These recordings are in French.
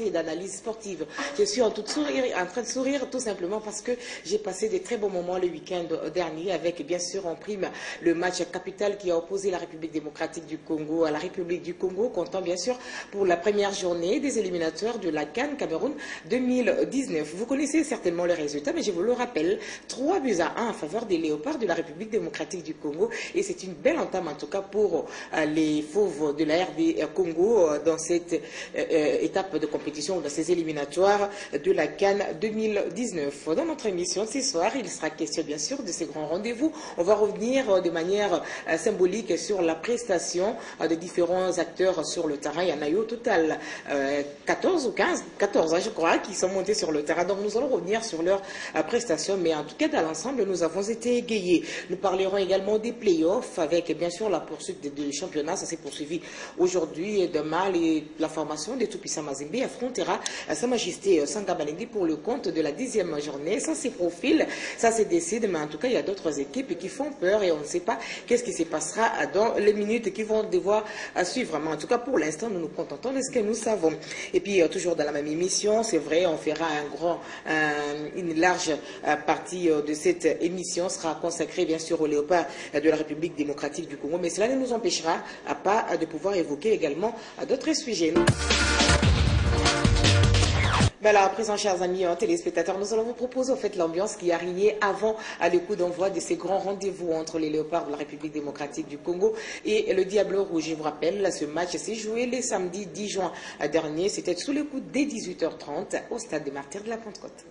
d'analyse sportive. Je suis en train de sourire tout simplement parce que j'ai passé des très bons moments le week-end dernier avec bien sûr en prime le match capital qui a opposé la République démocratique du Congo à la République du Congo, comptant bien sûr pour la première journée des éliminatoires de la CAN Cameroun 2019. Vous connaissez certainement le résultat, mais je vous le rappelle, 3-1 en faveur des léopards de la République démocratique du Congo, et c'est une belle entame en tout cas pour les fauves de la RD Congo dans cette étape de compétition, dans ces éliminatoires de la CAN 2019. Dans notre émission ce soir, il sera question bien sûr de ces grands rendez-vous. On va revenir de manière symbolique sur la prestation de différents acteurs sur le terrain. Il y en a eu au total 14 ou 15, 14 je crois, qui sont montés sur le terrain. Donc nous allons revenir sur leurs prestations, mais en tout cas dans l'ensemble, nous avons été égayés. Nous parlerons également des playoffs avec bien sûr la poursuite du championnat. Ça s'est poursuivi aujourd'hui et demain. La formation des Tout-Puissants Mazembe affrontera Sa Majesté Sanga Balindi pour le compte de la 10e journée. Ça se profile, ça se décide, mais en tout cas, il y a d'autres équipes qui font peur et on ne sait pas qu'est-ce qui se passera dans les minutes qui vont devoir suivre. Mais en tout cas, pour l'instant, nous nous contentons de ce que nous savons. Et puis, toujours dans la même émission, c'est vrai, on fera une large partie de cette émission sera consacrée, bien sûr, aux léopards de la République démocratique du Congo. Mais cela ne nous empêchera pas de pouvoir évoquer également d'autres sujets. Voilà, à présent, chers amis téléspectateurs, nous allons vous proposer en fait l'ambiance qui a régné avant le coup d'envoi de ces grands rendez-vous entre les léopards de la République démocratique du Congo et le Diable Rouge. Je vous rappelle, ce match s'est joué le samedi 10 juin dernier. C'était sous le coup dès 18h30 au stade des Martyrs de la Pentecôte.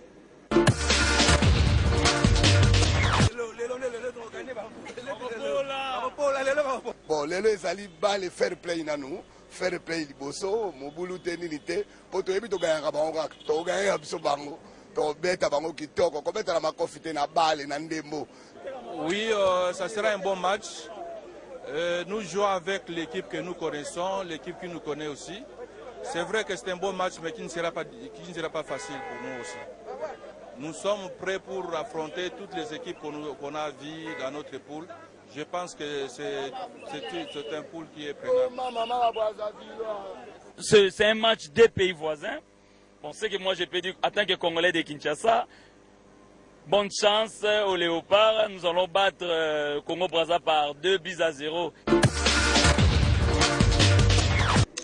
Bon, les alibas, les fair play nanou. Fair play liboso, mobulu tenilité, pour tout le monde gagner un bango, to gagner un bango, to beta bango qui toko, comme ça la macofité na balle na ndembo. Oui, ça sera un bon match. Nous jouons avec l'équipe que nous connaissons, l'équipe qui nous connaît aussi. C'est vrai que c'est un bon match, mais qui ne sera pas facile pour nous aussi. Nous sommes prêts pour affronter toutes les équipes qu'on a vues dans notre poule. Je pense que c'est un pool qui est prenable. C'est un match des pays voisins. Bon, ce que moi je peux dire en tant que Congolais de Kinshasa, bonne chance aux Léopards. Nous allons battre Congo-Brazza par 2-0.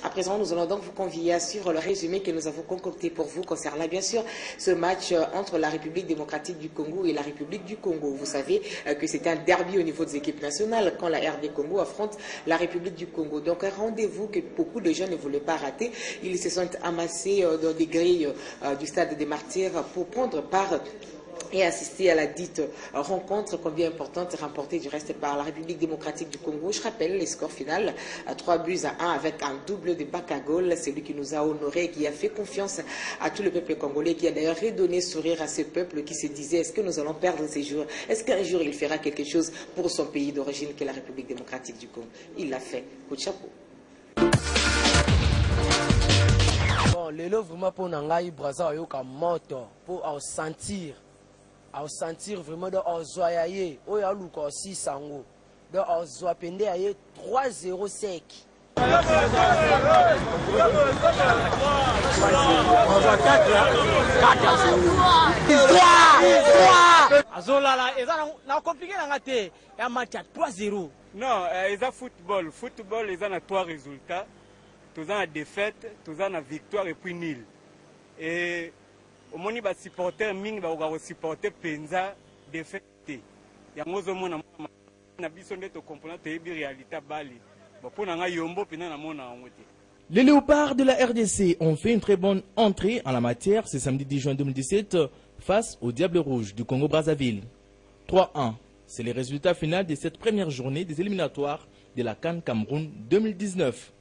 À présent, nous allons donc vous convier sur le résumé que nous avons concocté pour vous concernant bien sûr ce match entre la République démocratique du Congo et la République du Congo. Vous savez que c'est un derby au niveau des équipes nationales quand la RD Congo affronte la République du Congo. Donc un rendez-vous que beaucoup de gens ne voulaient pas rater. Ils se sont amassés dans des grilles du stade des Martyrs pour prendre part et assister à la dite rencontre combien importante remportée du reste par la République démocratique du Congo. Je rappelle les scores finaux, 3-1 avec un double de Bakagol, celui qui nous a honorés, qui a fait confiance à tout le peuple congolais, qui a d'ailleurs redonné sourire à ce peuple qui se disait est-ce que nous allons perdre ces jours? Est-ce qu'un jour il fera quelque chose pour son pays d'origine qui est la République démocratique du Congo? Il l'a fait. Coup de chapeau. Bon, le lot vraiment pour Nangaï Brazza yoka moto pour sentir vraiment de Ozoyaye, Oyaluka aussi Sango, de Ozwapende aye 3-0 sec. Azolala, na compliqué na ngate, ya match 3-0. Non, ils ont football. Football, ils ont 3 résultats. Tous ont la défaite, tous ont la victoire et puis nul. Et au moins, les supporters ming va supporter penza défaite. Ya ngozo mona na biso ndeto comprendre te bi réalité bali. Ba pona nga yombo pina na mona ngote. Les Léopards de la RDC ont fait une très bonne entrée en la matière ce samedi 10 juin 2017 face au Diable Rouge du Congo-Brazzaville. 3-1, c'est le résultat final de cette première journée des éliminatoires de la CAN Cameroun 2019.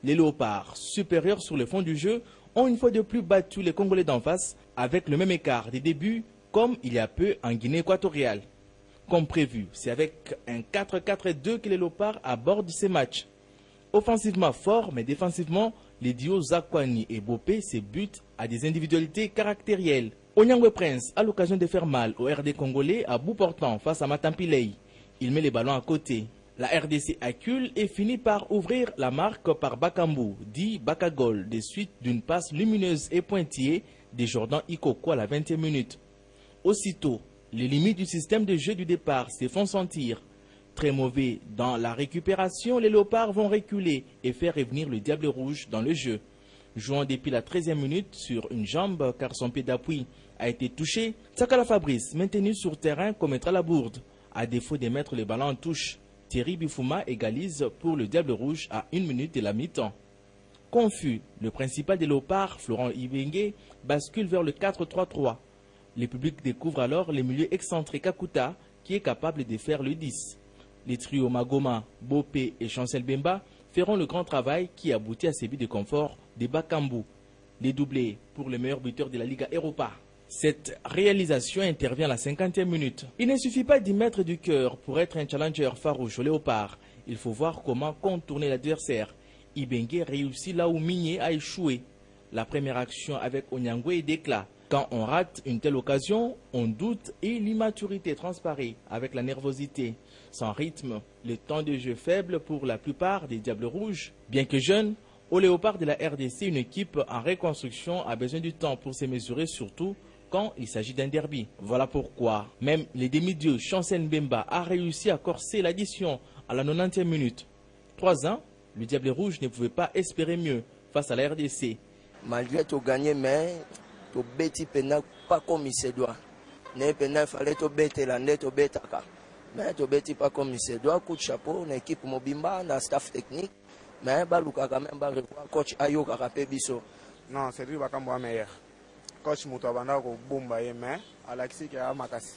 Les Léopards, supérieurs sur le fond du jeu, ont une fois de plus battu les Congolais d'en face avec le même écart des débuts comme il y a peu en Guinée équatoriale. Comme prévu, c'est avec un 4-4-2 que les Léopards abordent ces matchs. Offensivement fort, mais défensivement, les duos Zakwani et Bopé se butent à des individualités caractérielles. Onyangwe Prince a l'occasion de faire mal au RD congolais à bout portant face à Matampilei. Il met les ballons à côté. La RDC accule et finit par ouvrir la marque par Bakambu, dit Bakagol, des suites d'une passe lumineuse et pointillée de Jordan Ikoko à la 20e minute. Aussitôt, les limites du système de jeu du départ se font sentir. Très mauvais dans la récupération, les Léopards vont reculer et faire revenir le Diable Rouge dans le jeu. Jouant depuis la 13e minute sur une jambe car son pied d'appui a été touché, Sakala Fabrice, maintenu sur terrain, commettra la bourde. À défaut de mettre le ballon en touche, Thierry Bifuma égalise pour le Diable Rouge à 1 minute de la mi-temps. Confus, le principal des Léopards, Florent Ibenge, bascule vers le 4-3-3. Le public découvre alors le milieu excentré Kakuta qui est capable de faire le 10. Les trios Magoma, Bopé et Chancel Bemba feront le grand travail qui aboutit à ces buts de confort de Bakambu. Les doublés pour le meilleur buteur de la Liga Europa. Cette réalisation intervient à la 50e minute. Il ne suffit pas d'y mettre du cœur pour être un challenger farouche au Léopard. Il faut voir comment contourner l'adversaire. Ibenge réussit là où Migné a échoué. La première action avec Onyangwe est d'éclat. Quand on rate une telle occasion, on doute et l'immaturité transparaît avec la nervosité. Sans rythme, le temps de jeu faible pour la plupart des Diables Rouges. Bien que jeune, au Léopard de la RDC, une équipe en reconstruction a besoin du temps pour se mesurer, surtout quand il s'agit d'un derby. Voilà pourquoi même les demi-dieux Chancel Mbemba a réussi à corser l'addition à la 90e minute. 3 ans, le Diable Rouge ne pouvait pas espérer mieux face à la RDC. Malgré tout gagné, mais tu bêtis pas comme il se doit. Il fallait te bêter la net, tu bêtes. Mais tu bêtis pas comme il se doit. Coup de chapeau, une équipe mobimba, un staff technique. Mais Baluka quand même, coach Ayo Karapebiso. Non, c'est lui Bakambu meilleur. Coach Moutouabanda ko bomba ye mais Alexis qui a makasi.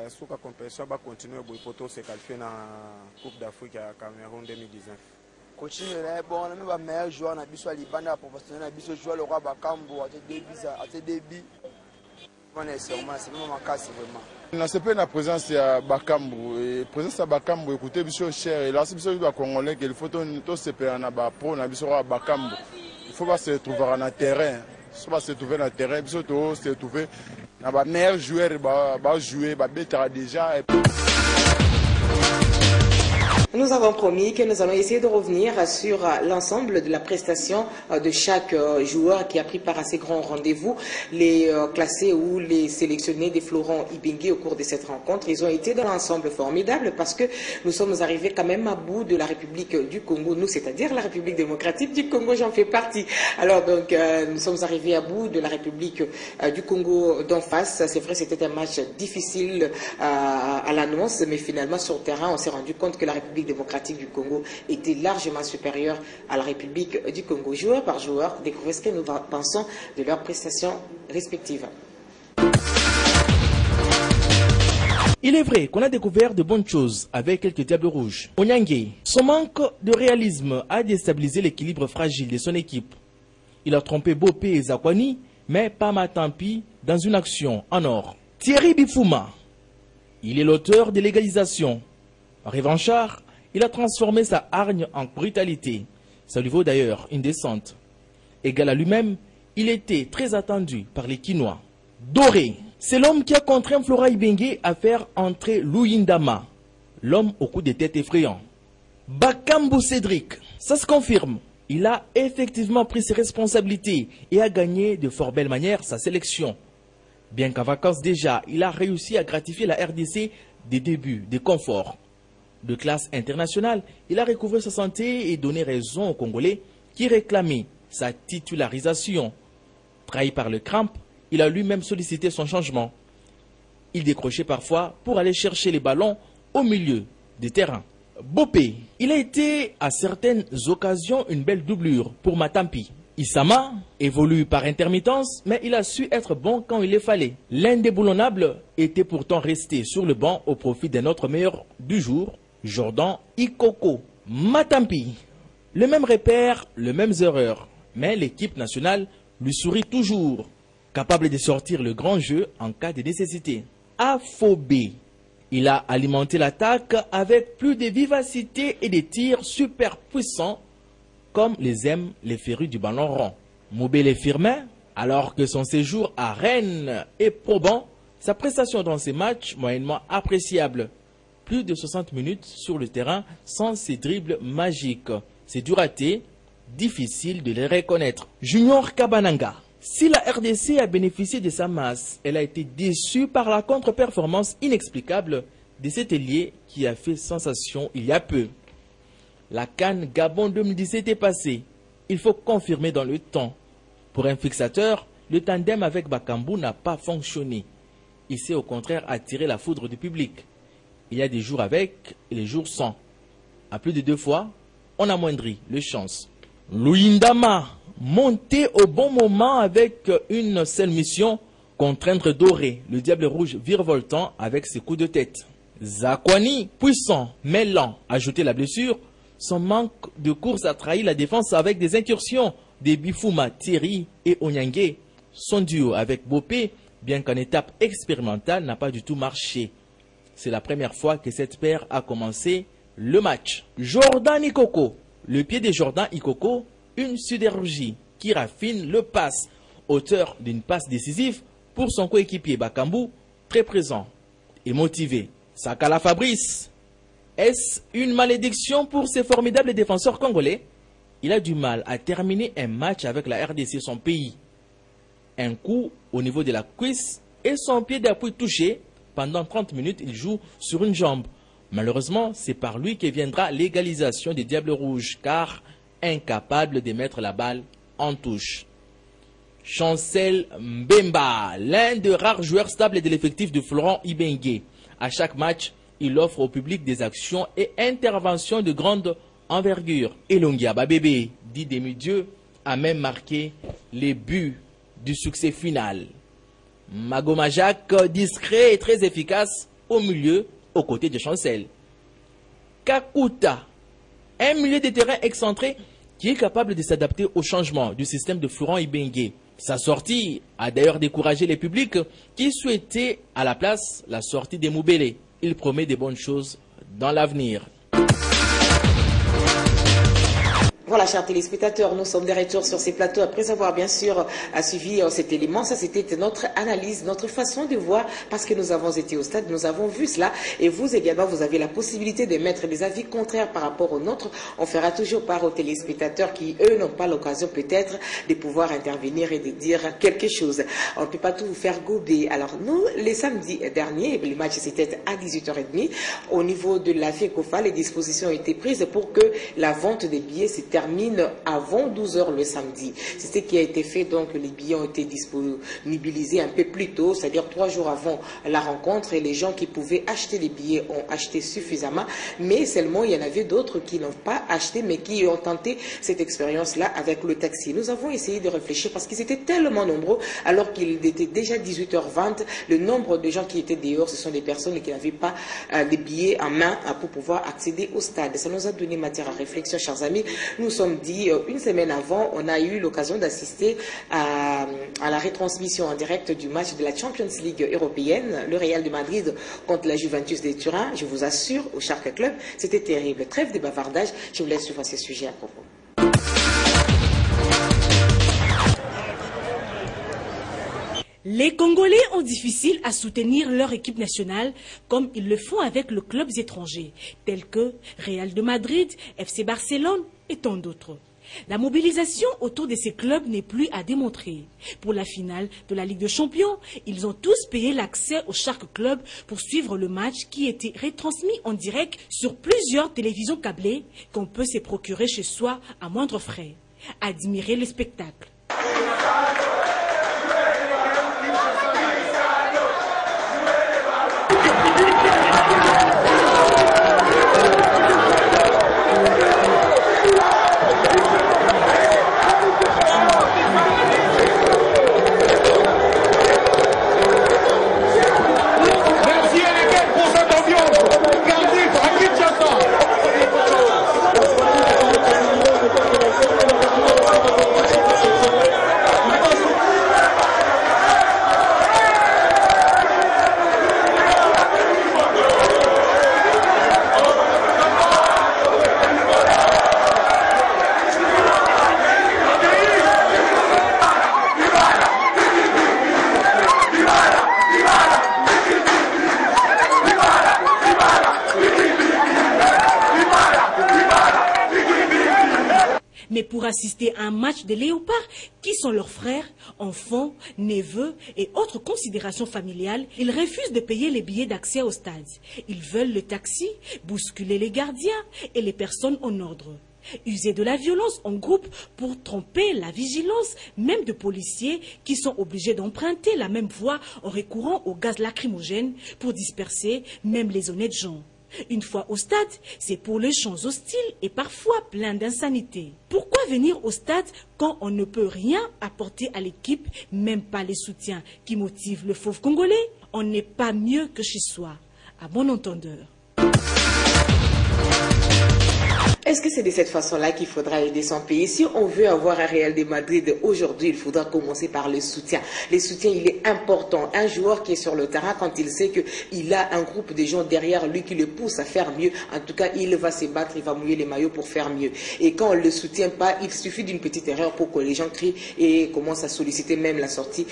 Sous la compétition va continuer pour se qualifier dans la Coupe d'Afrique à Cameroun 2019. Coach est bon, on a même meilleur joueur na biso Libanda professionnel na biso joueur le roi Bakambu à tes débits. On est sûrement c'est vraiment makasi vraiment. Na c'est pas la présence de Bakambu et présence de Bakambu écoutez biso cher et là c'est biso ba congolais qu'il faut to se perdre na ba pro na biso Bakambu. Il faut pas se trouver dans le terrain. Il faut se trouver dans le terrain, il faut se trouver dans les meilleurs joueurs, jouer, déjà. Nous avons promis que nous allons essayer de revenir sur l'ensemble de la prestation de chaque joueur qui a pris part à ces grands rendez-vous. Les classés ou les sélectionnés des Florent Ibenge au cours de cette rencontre, ils ont été dans l'ensemble formidable parce que nous sommes arrivés quand même à bout de la République du Congo, nous, c'est-à-dire la République démocratique du Congo, j'en fais partie. Alors donc, nous sommes arrivés à bout de la République du Congo d'en face. C'est vrai, c'était un match difficile à l'annonce, mais finalement, sur le terrain, on s'est rendu compte que la République démocratique du Congo était largement supérieure à la République du Congo. Joueur par joueur, découvrez ce que nous pensons de leurs prestations respectives. Il est vrai qu'on a découvert de bonnes choses avec quelques Diables Rouges. Onyangue, son manque de réalisme a déstabilisé l'équilibre fragile de son équipe. Il a trompé Bopé et Zakwani, mais pas Matampi dans une action en or. Thierry Bifuma, il est l'auteur de l'égalisation. Revanchard, il a transformé sa hargne en brutalité. Ça lui vaut d'ailleurs une descente. Égal à lui-même, il était très attendu par les Quinois. Doré, c'est l'homme qui a contraint Flora Ibenge à faire entrer Louyindama, l'homme au coup de tête effrayant. Bakambu Cédric, ça se confirme. Il a effectivement pris ses responsabilités et a gagné de fort belle manière sa sélection. Bien qu'en vacances déjà, il a réussi à gratifier la RDC des débuts de confort. De classe internationale, il a recouvré sa santé et donné raison aux Congolais qui réclamaient sa titularisation. Trahi par le crampe, il a lui-même sollicité son changement. Il décrochait parfois pour aller chercher les ballons au milieu des terrains. Bopé, il a été à certaines occasions une belle doublure pour Matampi. Issama évolue par intermittence, mais il a su être bon quand il le fallait. L'indéboulonnable était pourtant resté sur le banc au profit d'un autre meilleur du jour, Jordan Ikoko. Matampi, le même repère, les mêmes erreurs, mais l'équipe nationale lui sourit toujours, capable de sortir le grand jeu en cas de nécessité. Afobé, il a alimenté l'attaque avec plus de vivacité et des tirs super puissants, comme les aiment les férus du ballon rond. Moubele Firmin, alors que son séjour à Rennes est probant, sa prestation dans ces matchs moyennement appréciable. plus de 60 minutes sur le terrain sans ces dribbles magiques. C'est du raté, difficile de les reconnaître. Junior Kabananga. Si la RDC a bénéficié de sa masse, elle a été déçue par la contre-performance inexplicable de cet ailier qui a fait sensation il y a peu. La CAN Gabon 2017 est passée. Il faut confirmer dans le temps. Pour un fixateur, le tandem avec Bakambu n'a pas fonctionné. Il s'est au contraire attiré la foudre du public. Il y a des jours avec et des jours sans. À plus de 2 fois, on amoindrit les chances. Luindama, monté au bon moment avec une seule mission, contraindre Doré, le diable rouge virevoltant avec ses coups de tête. Zakwani, puissant mais lent, ajouté la blessure, son manque de course a trahi la défense avec des incursions de Bifuma, Thierry et Onyangue. Son duo avec Bopé, bien qu'en étape expérimentale, n'a pas du tout marché. C'est la première fois que cette paire a commencé le match. Jordan Ikoko, le pied de Jordan Ikoko, une sidérurgie qui raffine le passe, auteur d'une passe décisive pour son coéquipier Bakambu, très présent et motivé. Sakala Fabrice, est-ce une malédiction pour ces formidables défenseurs congolais? Il a du mal à terminer un match avec la RDC, son pays. Un coup au niveau de la cuisse et son pied d'appui touché. Pendant 30 minutes, il joue sur une jambe. Malheureusement, c'est par lui que viendra l'égalisation des Diables Rouges, car incapable de mettre la balle en touche. Chancel Mbemba, l'un des rares joueurs stables de l'effectif de Florent Ibenge. À chaque match, il offre au public des actions et interventions de grande envergure. Elongia Babébé, dit demi-dieu, a même marqué les buts du succès final. Magoma Jacques, discret et très efficace au milieu, aux côtés de Chancel. Kakuta, un milieu de terrain excentré qui est capable de s'adapter au changement du système de Florent Ibenge. Sa sortie a d'ailleurs découragé les publics qui souhaitaient à la place la sortie des Moubele. Il promet de bonnes choses dans l'avenir. Voilà, chers téléspectateurs, nous sommes de retour sur ces plateaux après avoir bien sûr suivi cet élément. Ça, c'était notre analyse, notre façon de voir, parce que nous avons été au stade, nous avons vu cela. Et vous également, vous avez la possibilité de mettre des avis contraires par rapport aux nôtres. On fera toujours part aux téléspectateurs qui, eux, n'ont pas l'occasion peut-être de pouvoir intervenir et de dire quelque chose. On ne peut pas tout vous faire gober. Alors, nous, les samedis derniers, le match c'était à 18h30. Au niveau de la FECOFA, les dispositions ont été prises pour que la vente des billets termine avant 12h le samedi. C'est ce qui a été fait, donc les billets ont été disponibilisés un peu plus tôt, c'est-à-dire 3 jours avant la rencontre, et les gens qui pouvaient acheter les billets ont acheté suffisamment, mais seulement il y en avait d'autres qui n'ont pas acheté, mais qui ont tenté cette expérience-là avec le taxi. Nous avons essayé de réfléchir parce qu'ils étaient tellement nombreux, alors qu'il était déjà 18h20, le nombre de gens qui étaient dehors, ce sont des personnes qui n'avaient pas des billets en main pour pouvoir accéder au stade. Ça nous a donné matière à réflexion, chers amis. Nous sommes dit, une semaine avant, on a eu l'occasion d'assister à la retransmission en direct du match de la Champions League européenne, le Real de Madrid contre la Juventus de Turin. Je vous assure, au Shark Club, c'était terrible. Trêve de bavardage, je vous laisse suivre ces sujets à propos. Les Congolais ont difficile à soutenir leur équipe nationale comme ils le font avec les clubs étrangers, tels que Real de Madrid, FC Barcelone et tant d'autres. La mobilisation autour de ces clubs n'est plus à démontrer. Pour la finale de la Ligue des Champions, ils ont tous payé l'accès au Shark Club pour suivre le match qui était retransmis en direct sur plusieurs télévisions câblées qu'on peut se procurer chez soi à moindre frais. Admirez le spectacle. pour assister à un match des léopards qui sont leurs frères, enfants, neveux et autres considérations familiales. Ils refusent de payer les billets d'accès au stade. Ils veulent le taxi, bousculer les gardiens et les personnes en ordre. User de la violence en groupe pour tromper la vigilance, même de policiers qui sont obligés d'emprunter la même voie en recourant au gaz lacrymogène pour disperser même les honnêtes gens. Une fois au stade, c'est pour les chants hostiles et parfois plein d'insanité. Pourquoi venir au stade quand on ne peut rien apporter à l'équipe, même pas les soutiens qui motivent le fauve congolais? On n'est pas mieux que chez soi, à bon entendeur. Est-ce que c'est de cette façon-là qu'il faudra aider son pays? Si on veut avoir un Real de Madrid aujourd'hui, il faudra commencer par le soutien. Le soutien, il est important. Un joueur qui est sur le terrain, quand il sait qu'il a un groupe de gens derrière lui qui le pousse à faire mieux, en tout cas, il va se battre, il va mouiller les maillots pour faire mieux. Et quand on ne le soutient pas, il suffit d'une petite erreur pour que les gens crient et commencent à solliciter même la sortie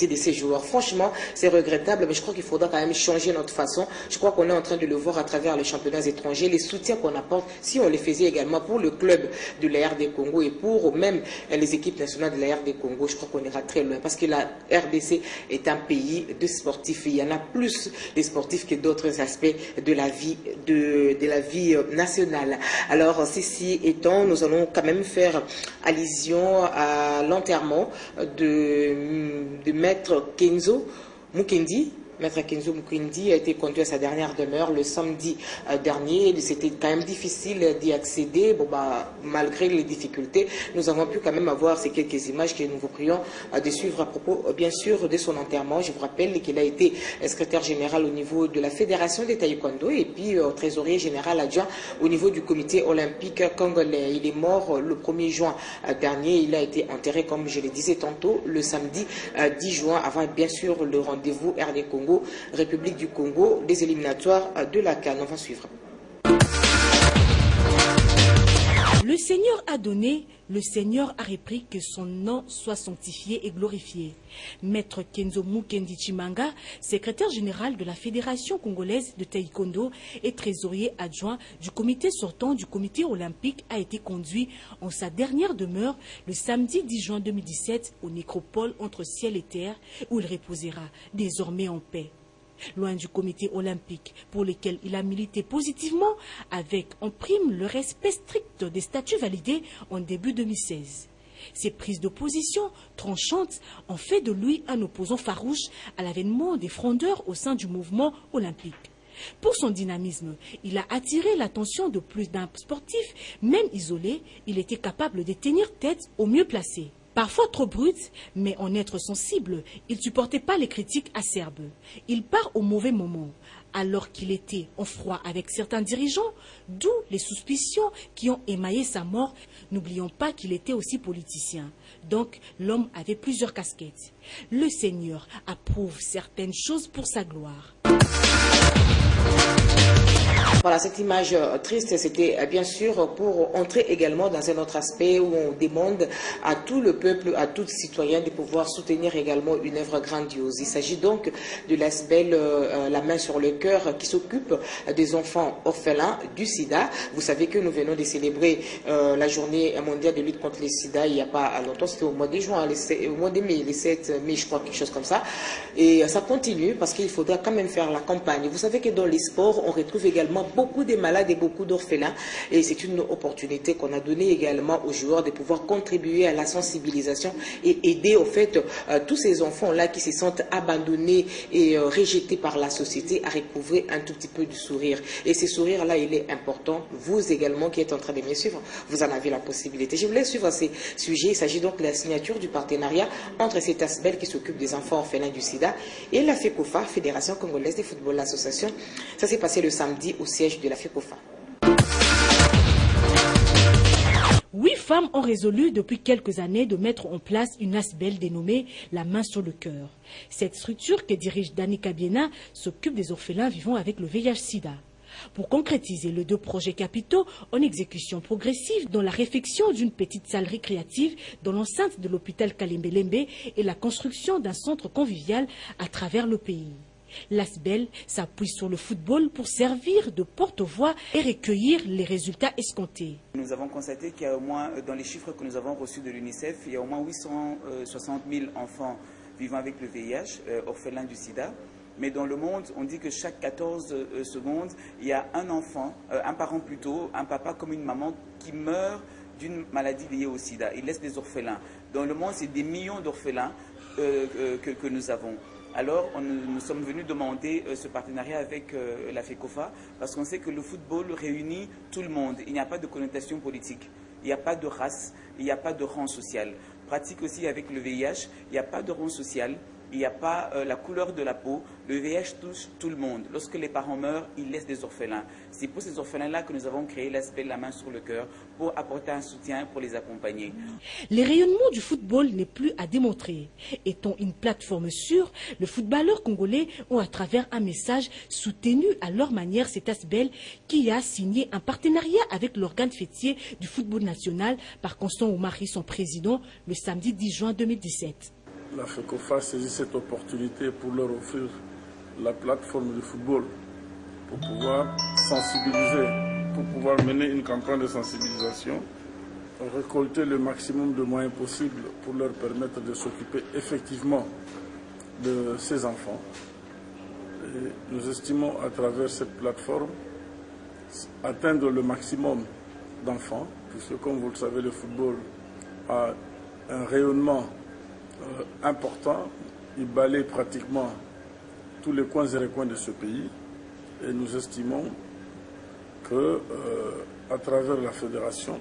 de ces joueurs. Franchement, c'est regrettable, mais je crois qu'il faudra quand même changer notre façon. Je crois qu'on est en train de le voir à travers les championnats étrangers, les soutiens qu'on apporte. Si on les faisait également pour le club de la RD Congo et pour même les équipes nationales de la RD Congo, je crois qu'on ira très loin parce que la RDC est un pays de sportifs. Il y en a plus de sportifs que d'autres aspects de la vie, de la vie nationale. Alors, ceci étant, nous allons quand même faire allusion à l'enterrement de Maître Kenzo Mukendi. Maître Kenzo Mukendi a été conduit à sa dernière demeure le samedi dernier. C'était quand même difficile d'y accéder. Bon, malgré les difficultés, nous avons pu quand même avoir ces quelques images que nous vous prions de suivre à propos, bien sûr, de son enterrement. Je vous rappelle qu'il a été secrétaire général au niveau de la Fédération des Taekwondo et puis trésorier général adjoint au niveau du comité olympique congolais. Il est mort le 1er juin dernier. Il a été enterré, comme je le disais tantôt, le samedi 10 juin, avant bien sûr le rendez-vous RD Congo, République du Congo, des éliminatoires de la CAN. On va suivre. Le Seigneur a donné, le Seigneur a repris, que son nom soit sanctifié et glorifié. Maître Kenzo Mukendi Chimanga, secrétaire général de la Fédération congolaise de taekwondo et trésorier adjoint du comité sortant du comité olympique, a été conduit en sa dernière demeure le samedi 10 juin 2017 au nécropole entre ciel et terre, où il reposera désormais en paix. Loin du comité olympique pour lequel il a milité positivement, avec en prime le respect strict des statuts validés en début 2016. Ces prises de position tranchantes ont fait de lui un opposant farouche à l'avènement des frondeurs au sein du mouvement olympique. Pour son dynamisme, il a attiré l'attention de plus d'un sportif, même isolé, il était capable de tenir tête au mieux placé. Parfois trop brut, mais en être sensible, il ne supportait pas les critiques acerbes. Il part au mauvais moment, alors qu'il était en froid avec certains dirigeants, d'où les suspicions qui ont émaillé sa mort. N'oublions pas qu'il était aussi politicien. Donc, l'homme avait plusieurs casquettes. Le Seigneur approuve certaines choses pour sa gloire. Voilà, cette image triste, c'était bien sûr pour entrer également dans un autre aspect où on demande à tout le peuple, à tout citoyen de pouvoir soutenir également une œuvre grandiose. Il s'agit donc de l'ASBEL La Main sur le Cœur qui s'occupe des enfants orphelins du sida. Vous savez que nous venons de célébrer la journée mondiale de lutte contre le sida il n'y a pas longtemps, c'était au mois de juin, au mois de mai, les 7 mai, je crois, quelque chose comme ça. Et ça continue parce qu'il faudra quand même faire la campagne. Vous savez que dans les sports, on retrouve également beaucoup de malades et beaucoup d'orphelins. Et c'est une opportunité qu'on a donnée également aux joueurs de pouvoir contribuer à la sensibilisation et aider au fait tous ces enfants-là qui se sentent abandonnés et rejetés par la société à recouvrer un tout petit peu du sourire. Et ce sourire-là, il est important. Vous également qui êtes en train de me suivre, vous en avez la possibilité. Je voulais suivre ces sujets. Il s'agit donc de la signature du partenariat entre cet ASBEL qui s'occupe des enfants orphelins du sida et la FECOFA, Fédération congolaise de football, l'association. Ça s'est passé le samedi au siège de la FECOFA. 8 femmes ont résolu depuis quelques années de mettre en place une ASBEL dénommée La Main sur le Cœur. Cette structure que dirige Dani Kabiena s'occupe des orphelins vivant avec le VIH-Sida. Pour concrétiser les 2 projets capitaux en exécution progressive, dont la réfection d'une petite salle récréative dans l'enceinte de l'hôpital Kalembelembe et la construction d'un centre convivial à travers le pays. L'ASBEL s'appuie sur le football pour servir de porte-voix et recueillir les résultats escomptés. Nous avons constaté qu'il y a au moins, dans les chiffres que nous avons reçus de l'UNICEF, il y a au moins 860 000 enfants vivant avec le VIH, orphelins du sida. Mais dans le monde, on dit que chaque 14 secondes, il y a un enfant, un parent plutôt, un papa comme une maman qui meurt d'une maladie liée au sida. Il laisse des orphelins. Dans le monde, c'est des millions d'orphelins que nous avons. Alors, nous sommes venus demander ce partenariat avec la FECOFA parce qu'on sait que le football réunit tout le monde. Il n'y a pas de connotation politique, il n'y a pas de race, il n'y a pas de rang social. Pratique aussi avec le VIH, il n'y a pas de rang social. Il n'y a pas la couleur de la peau. Le VIH touche tout le monde. Lorsque les parents meurent, ils laissent des orphelins. C'est pour ces orphelins-là que nous avons créé l'ASBEL, la main sur le cœur, pour apporter un soutien, pour les accompagner. Les rayonnements du football n'est plus à démontrer. Étant une plateforme sûre, les footballeurs congolais ont à travers un message soutenu à leur manière cet ASBEL qui a signé un partenariat avec l'organe fêtier du football national par Constant Oumari, son président, le samedi 10 juin 2017. La FECOFA saisit cette opportunité pour leur offrir la plateforme de football pour pouvoir sensibiliser, pour pouvoir mener une campagne de sensibilisation, récolter le maximum de moyens possibles pour leur permettre de s'occuper effectivement de ces enfants. Et nous estimons à travers cette plateforme atteindre le maximum d'enfants, puisque comme vous le savez, le football a un rayonnement important, il balaye pratiquement tous les coins et recoins de ce pays et nous estimons que à travers la fédération,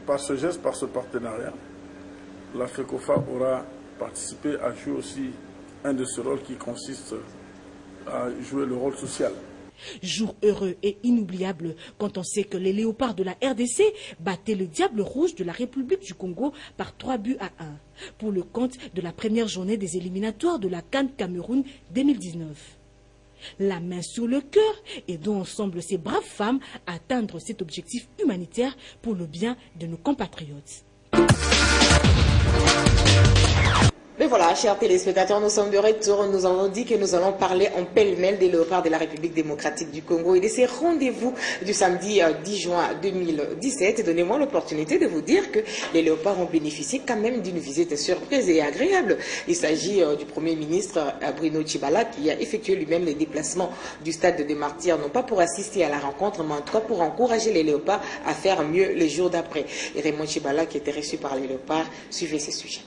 par ce geste, par ce partenariat, la FECOFA aura participé à jouer aussi un de ses rôles qui consiste à jouer le rôle social. Jour heureux et inoubliable quand on sait que les léopards de la RDC battaient le Diable Rouge de la République du Congo par 3-1 pour le compte de la première journée des éliminatoires de la CAN Cameroun 2019. La main sur le cœur aidons ensemble ces braves femmes à atteindre cet objectif humanitaire pour le bien de nos compatriotes. Mais voilà, chers téléspectateurs, nous sommes de retour. Nous avons dit que nous allons parler en pêle-mêle des léopards de la République démocratique du Congo et de ces rendez-vous du samedi 10 juin 2017. Donnez-moi l'opportunité de vous dire que les léopards ont bénéficié quand même d'une visite surprise et agréable. Il s'agit du Premier ministre Bruno Tshibala qui a effectué lui-même les déplacements du stade des Martyrs, non pas pour assister à la rencontre, mais en tout cas pour encourager les léopards à faire mieux les jours d'après. Et Raymond Tshibala qui était reçu par les léopards, suivez ces sujets.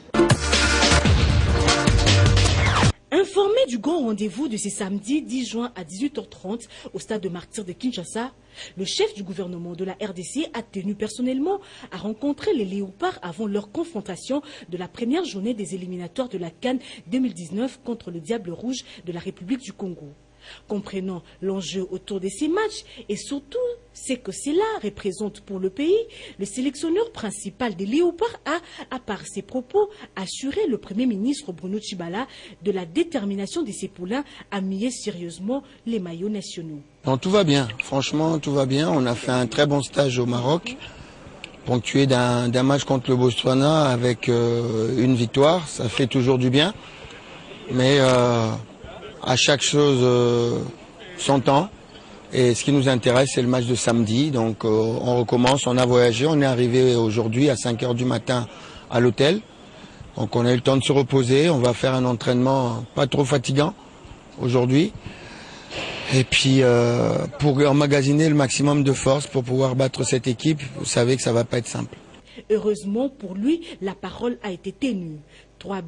Informé du grand rendez-vous de ce samedi 10 juin à 18h30 au stade de Martyrs de Kinshasa, le chef du gouvernement de la RDC a tenu personnellement à rencontrer les léopards avant leur confrontation de la première journée des éliminatoires de la CAN 2019 contre le Diable Rouge de la République du Congo. Comprenant l'enjeu autour de ces matchs et surtout ce que cela représente pour le pays, le sélectionneur principal des léopards a, à part ses propos, assuré le Premier ministre Bruno Tshibala de la détermination de ses poulains à miller sérieusement les maillots nationaux. Non, tout va bien, franchement tout va bien. On a fait un très bon stage au Maroc, ponctué d'un match contre le Botswana avec une victoire, ça fait toujours du bien. Mais à chaque chose son temps. Et ce qui nous intéresse, c'est le match de samedi. Donc on recommence, on a voyagé, on est arrivé aujourd'hui à 5 h du matin à l'hôtel. Donc on a eu le temps de se reposer, on va faire un entraînement pas trop fatigant aujourd'hui. Et puis pour emmagasiner le maximum de force pour pouvoir battre cette équipe, vous savez que ça va pas être simple. Heureusement pour lui, la parole a été tenue. 3-1,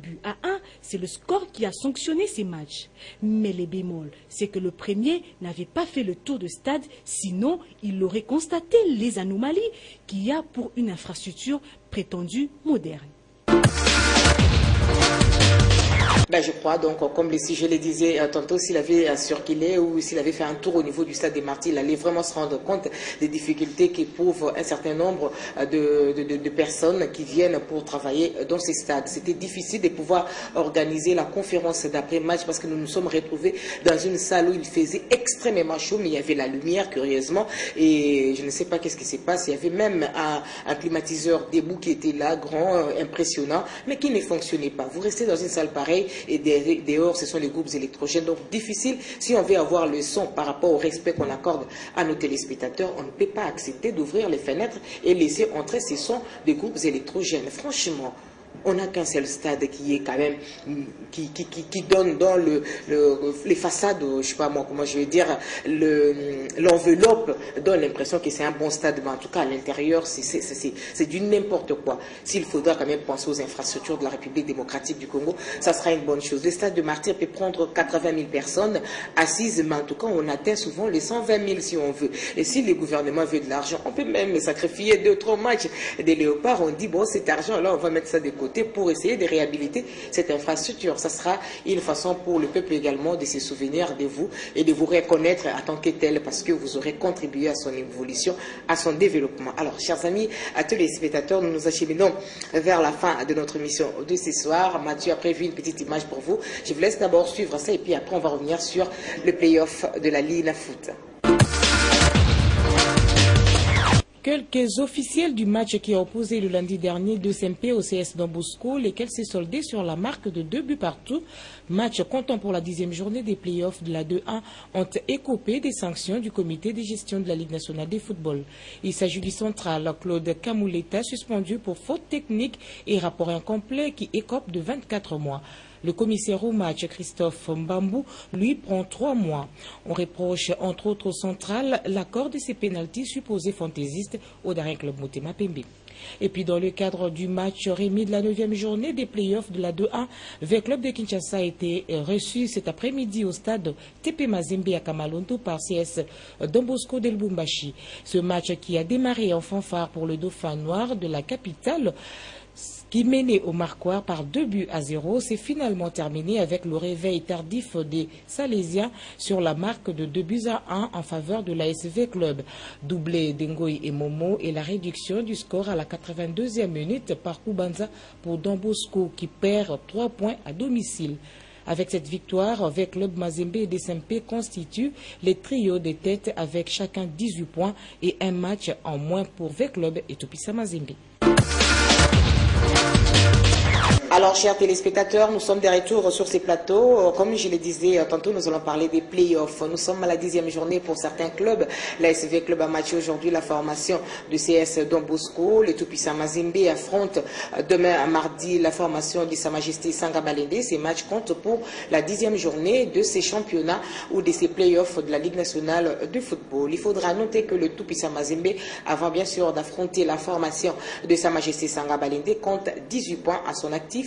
c'est le score qui a sanctionné ces matchs. Mais les bémols, c'est que le premier n'avait pas fait le tour de stade, sinon il aurait constaté les anomalies qu'il y a pour une infrastructure prétendue moderne. Ben, je crois donc, comme si je le disais tantôt, s'il avait circulé ou s'il avait fait un tour au niveau du stade des Martyrs, il allait vraiment se rendre compte des difficultés qu'éprouvent un certain nombre de personnes qui viennent pour travailler dans ces stades. C'était difficile de pouvoir organiser la conférence d'après-match parce que nous nous sommes retrouvés dans une salle où il faisait extrêmement chaud, mais il y avait la lumière, curieusement, et je ne sais pas qu'est-ce qui se passe. Il y avait même un climatiseur debout qui était là, grand, impressionnant, mais qui ne fonctionnait pas. Vous restez dans une salle pareille, et dehors, ce sont les groupes électrogènes. Donc difficile, si on veut avoir le son par rapport au respect qu'on accorde à nos téléspectateurs, on ne peut pas accepter d'ouvrir les fenêtres et laisser entrer ces sons des groupes électrogènes. Franchement, on n'a qu'un seul stade qui est quand même, qui donne dans les façades, je ne sais pas moi comment je vais dire, l'enveloppe donne l'impression que c'est un bon stade, mais en tout cas à l'intérieur c'est du n'importe quoi. S'il faudra quand même penser aux infrastructures de la République démocratique du Congo, ça sera une bonne chose. Le stade de Martyrs peut prendre 80 000 personnes assises, mais en tout cas on atteint souvent les 120 000 si on veut. Et si le gouvernement veut de l'argent, on peut même sacrifier 2-3 matchs des Léopards. On dit bon, cet argent là on va mettre ça de côté pour essayer de réhabiliter cette infrastructure. Ça sera une façon pour le peuple également de se souvenir de vous et de vous reconnaître en tant que tel, parce que vous aurez contribué à son évolution, à son développement. Alors, chers amis, à tous les spectateurs, nous nous acheminons vers la fin de notre émission de ce soir. Mathieu a prévu une petite image pour vous. Je vous laisse d'abord suivre ça et puis après on va revenir sur le play-off de la Ligue Foot. Quelques officiels du match qui a opposé le lundi dernier de SMP au CS Don Bosco, lesquels s'est soldé sur la marque de 2 buts partout. Match comptant pour la 10e journée des playoffs de la 2-1 ont écopé des sanctions du comité de gestion de la Ligue nationale de football. Il s'agit du central Claude Kamouleta, suspendu pour faute technique et rapport incomplet qui écope de 24 mois. Le commissaire au match, Christophe Mbambou, lui prend 3 mois. On reproche entre autres au central l'accord de ces pénaltys supposés fantaisistes au Daring Club Motema Pembe. Et puis dans le cadre du match remis de la 9e journée des playoffs de la 2-1, le club de Kinshasa a été reçu cet après-midi au stade TP Mazembe à Kamalondo par CS Don Bosco de Lubumbashi. Ce match qui a démarré en fanfare pour le Dauphin noir de la capitale, qui menait au marquoir par 2-0, s'est finalement terminé avec le réveil tardif des Salésiens sur la marque de 2-1 en faveur de l'ASV Club. Doublé d'Engoy et Momo et la réduction du score à la 82e minute par Kubanza pour Don Bosco qui perd 3 points à domicile. Avec cette victoire, avec Club Mazembe et SMP constituent les trios de tête avec chacun 18 points et un match en moins pour V-Club et Tupisa Mazembe. Alors, chers téléspectateurs, nous sommes de retour sur ces plateaux. Comme je le disais tantôt, nous allons parler des playoffs. Nous sommes à la 10e journée pour certains clubs. La SV Club a matché aujourd'hui la formation du CS Don Bosco. Les Tupisa Mazembe affrontent demain à mardi la formation de Sa Majesté Sanga Balende. Ces matchs comptent pour la 10e journée de ces championnats ou de ces playoffs de la Ligue nationale de football. Il faudra noter que le Tupisa Mazembe, avant bien sûr d'affronter la formation de Sa Majesté Sanga Balende, compte 18 points à son actif.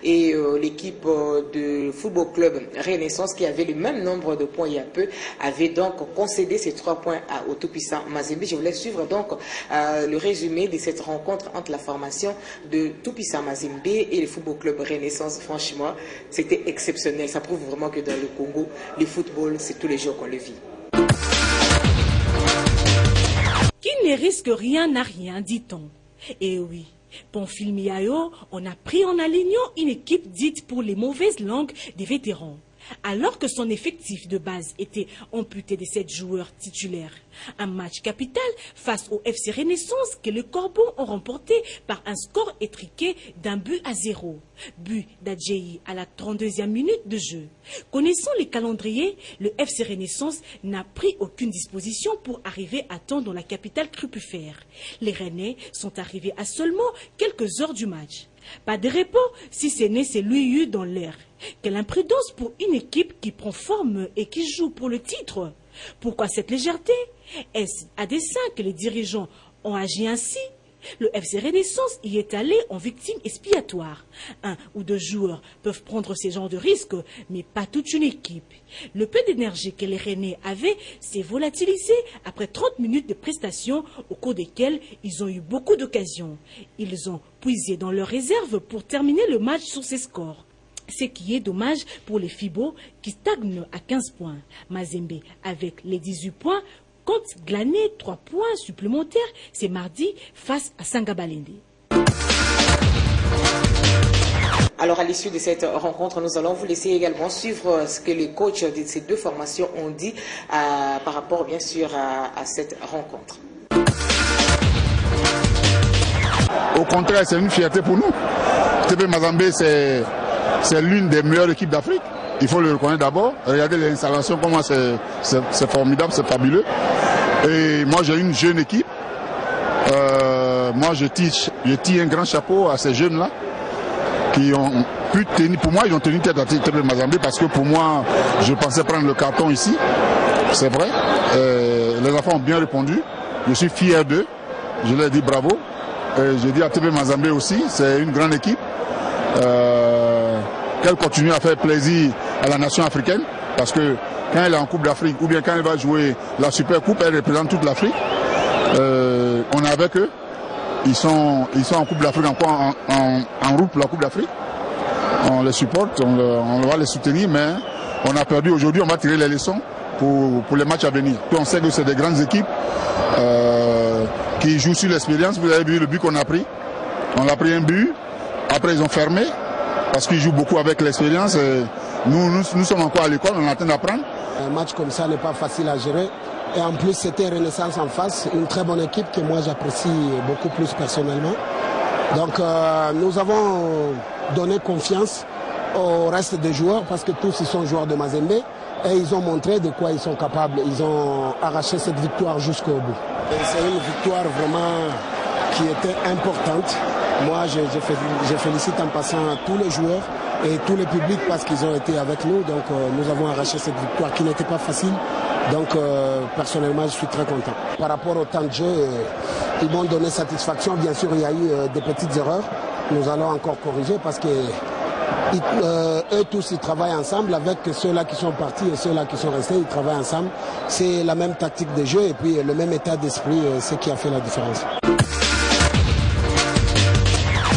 Et l'équipe de Football Club Renaissance, qui avait le même nombre de points il y a peu, avait donc concédé ces 3 points au Tupisa Mazembe. Je voulais suivre donc le résumé de cette rencontre entre la formation de Tupisa Mazembe et le Football Club Renaissance. Franchement, c'était exceptionnel. Ça prouve vraiment que dans le Congo, le football, c'est tous les jours qu'on le vit. Qui ne risque rien n'a rien, dit-on. Et oui. Pamphile Miayo, on a pris en alignant une équipe dite pour les mauvaises langues des vétérans, alors que son effectif de base était amputé de 7 joueurs titulaires. Un match capital face au FC Renaissance que les Corbeaux ont remporté par un score étriqué d'1-0. But d'Adjei à la 32e minute de jeu. Connaissant les calendriers, le FC Renaissance n'a pris aucune disposition pour arriver à temps dans la capitale crupufère. Les Rennais sont arrivés à seulement quelques heures du match. Pas de repos si ce n'est celui dans l'air. Quelle imprudence pour une équipe qui prend forme et qui joue pour le titre. Pourquoi cette légèreté? Est-ce à dessein que les dirigeants ont agi ainsi? Le FC Renaissance y est allé en victime expiatoire. 1 ou 2 joueurs peuvent prendre ces genres de risques, mais pas toute une équipe. Le peu d'énergie que les Rennais avaient s'est volatilisé après 30 minutes de prestations au cours desquelles ils ont eu beaucoup d'occasions. Ils ont puisé dans leurs réserves pour terminer le match sur ces scores. Ce qui est dommage pour les Fibo qui stagnent à 15 points. Mazembe, avec les 18 points, compte glaner 3 points supplémentaires. C'est mardi face à Sanga Balende. Alors, à l'issue de cette rencontre, nous allons vous laisser également suivre ce que les coachs de ces deux formations ont dit par rapport, bien sûr, à cette rencontre. Au contraire, c'est une fierté pour nous. TP Mazembe, c'est c'est l'une des meilleures équipes d'Afrique. Il faut le reconnaître d'abord. Regardez l'installation, comment c'est formidable, c'est fabuleux. Et moi, j'ai une jeune équipe. Moi, je tire un grand chapeau à ces jeunes-là qui ont pu tenir. Pour moi, ils ont tenu tête à tête de Mazembe parce que pour moi, je pensais prendre le carton ici. C'est vrai. Les enfants ont bien répondu. Je suis fier d'eux. Je leur ai dit bravo. Je dis à TP Mazembe aussi, c'est une grande équipe. Qu'elle continue à faire plaisir à la nation africaine, parce que quand elle est en Coupe d'Afrique, ou bien quand elle va jouer la Super Coupe, elle représente toute l'Afrique. On est avec eux. Ils sont en Coupe d'Afrique, en route pour la Coupe d'Afrique. On les supporte, on va les soutenir, mais on a perdu aujourd'hui, on va tirer les leçons pour les matchs à venir. Puis on sait que c'est des grandes équipes qui jouent sur l'expérience. Vous avez vu le but qu'on a pris. On a pris un but, après ils ont fermé, parce qu'ils jouent beaucoup avec l'expérience. Nous sommes encore à l'école, on est en train d'apprendre. Un match comme ça n'est pas facile à gérer. Et en plus, c'était Renaissance en face, une très bonne équipe que moi j'apprécie beaucoup plus personnellement. Donc nous avons donné confiance au reste des joueurs, parce que tous ils sont joueurs de Mazembe. Et ils ont montré de quoi ils sont capables. Ils ont arraché cette victoire jusqu'au bout. C'est une victoire vraiment qui était importante. Moi, je félicite en passant tous les joueurs et tous les publics parce qu'ils ont été avec nous. Donc, nous avons arraché cette victoire qui n'était pas facile. Donc, personnellement, je suis très content. Par rapport au temps de jeu, ils m'ont donné satisfaction. Bien sûr, il y a eu des petites erreurs. Nous allons encore corriger parce que eux tous, ils travaillent ensemble avec ceux-là qui sont partis et ceux-là qui sont restés. Ils travaillent ensemble. C'est la même tactique de jeu et puis le même état d'esprit, c'est ce qui a fait la différence.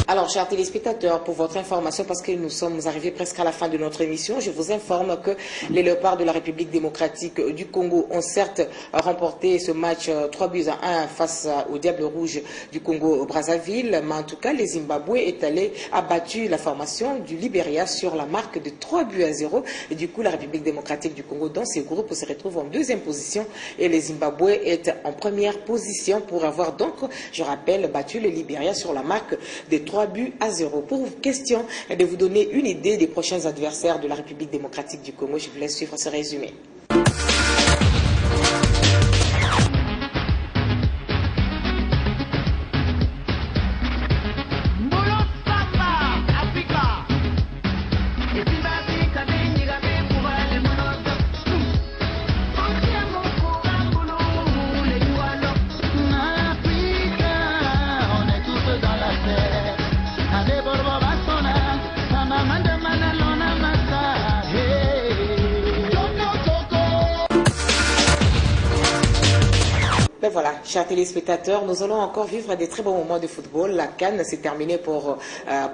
Alors, chers téléspectateurs, pour votre information, parce que nous sommes arrivés presque à la fin de notre émission, je vous informe que les Léopards de la République démocratique du Congo ont certes remporté ce match 3-1 face au Diable Rouge du Congo-Brazzaville, mais en tout cas, les Zimbabwe a battu la formation du Libéria sur la marque de 3-0. Et du coup, la République démocratique du Congo, dans ces groupes, se retrouve en deuxième position et les Zimbabwe est en première position pour avoir donc, je rappelle, battu le Libéria sur la marque de 3-0. Pour question de vous donner une idée des prochains adversaires de la République démocratique du Congo, je vous laisse suivre ce résumé. Ben voilà, chers téléspectateurs, nous allons encore vivre des très bons moments de football. La CAN, c'est terminé pour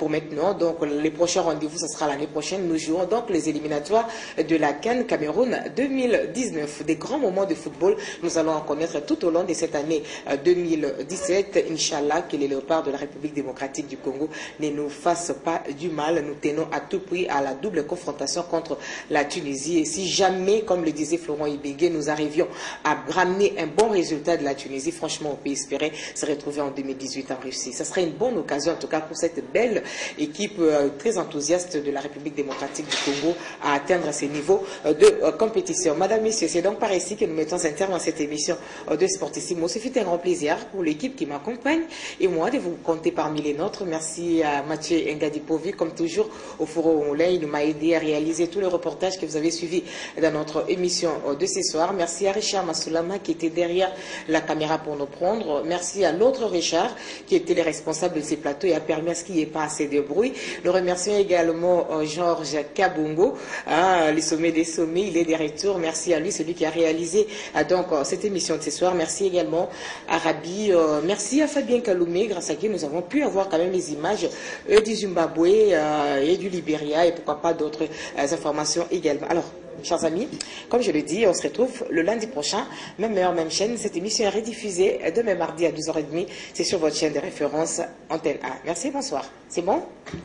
maintenant. Donc, les prochains rendez-vous, ce sera l'année prochaine. Nous jouons donc les éliminatoires de la CAN Cameroun 2019. Des grands moments de football, nous allons en connaître tout au long de cette année 2017. Inch'Allah, que les Léopards de la République démocratique du Congo ne nous fassent pas du mal. Nous tenons à tout prix à la double confrontation contre la Tunisie. Et si jamais, comme le disait Florent Ibégué, nous arrivions à ramener un bon résultat de la Tunisie, franchement, on peut espérer se retrouver en 2018 en Russie. Ça serait une bonne occasion, en tout cas, pour cette belle équipe très enthousiaste de la République démocratique du Congo à atteindre ces niveaux de compétition. Madame, messieurs, c'est donc par ici que nous mettons un terme à cette émission de Sportissimo. Ce fut un grand plaisir pour l'équipe qui m'accompagne et moi de vous compter parmi les nôtres. Merci à Mathieu Ngadipovi, comme toujours, au Fouro Moulin. Il m'a aidé à réaliser tous les reportages que vous avez suivis dans notre émission de ce soir. Merci à Richard Massoulama qui était derrière la caméra pour nous prendre. Merci à l'autre Richard qui était le responsable de ces plateaux et a permis à ce qu'il n'y ait pas assez de bruit. Nous remercions également Georges Kabungo, le sommet des sommets, il est de retour. Merci à lui, celui qui a réalisé donc cette émission de ce soir. Merci également à Rabi, merci à Fabien Kaloumé, grâce à qui nous avons pu avoir quand même les images du Zimbabwe et du Libéria et pourquoi pas d'autres informations également. Alors, chers amis, comme je le dis, on se retrouve le lundi prochain, même heure, même chaîne. Cette émission est rediffusée demain mardi à 12h30. C'est sur votre chaîne de référence Antenne A. Merci, bonsoir. C'est bon?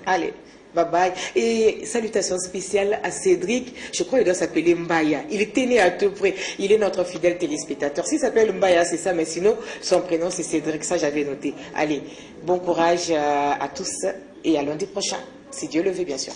Allez, bye bye. Et salutations spéciales à Cédric. Je crois qu'il doit s'appeler Mbaya. Il était né à tout près. Il est notre fidèle téléspectateur. S'il s'appelle Mbaya, c'est ça, mais sinon, son prénom c'est Cédric. Ça, j'avais noté. Allez, bon courage à tous et à lundi prochain, si Dieu le veut, bien sûr.